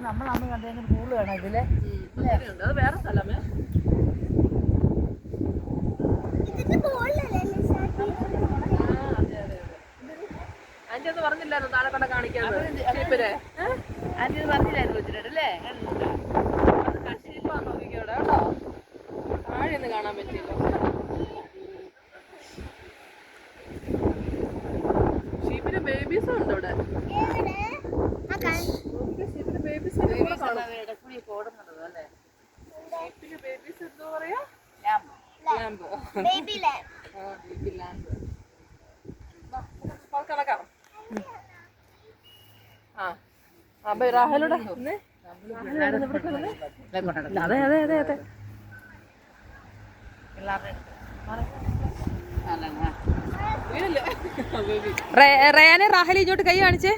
നമ്മളമ്മ കണ്ടെങ്കിൽ കൂടുതൽ വേണം ഇതില്. അത് വേറെ സ്ഥലമേ. ആന്റി ഒന്ന് പറഞ്ഞില്ലായിരുന്നു താഴെ കൊണ്ട് കാണിക്കാന്ന്. ആന്റി ഇത് പറഞ്ഞില്ലായിരുന്നു വെച്ചിട്ടല്ലേ? ഷീപ്പാ നോക്കിക്കോടെ കേട്ടോ. താഴെ ഒന്നും കാണാൻ പറ്റില്ല. ഷീപ്പിന്റെ ബേബീസും ഉണ്ട് ഇവിടെ. ഷീപ്പിന്റെ ബേബീസ് ഓടുന്നത് അല്ലേ? ഷീപ്പിന്റെ ബേബീസ് എന്താ പറയാ? Lamb. Baby lamb. Baby lamb. കണക്കാം. രാഹുലൂടെ അതെ അതെ അതെ അതെ. റയാനെ റാഹലി ഇങ്ങോട്ട് കൈ കാണിച്ചേ.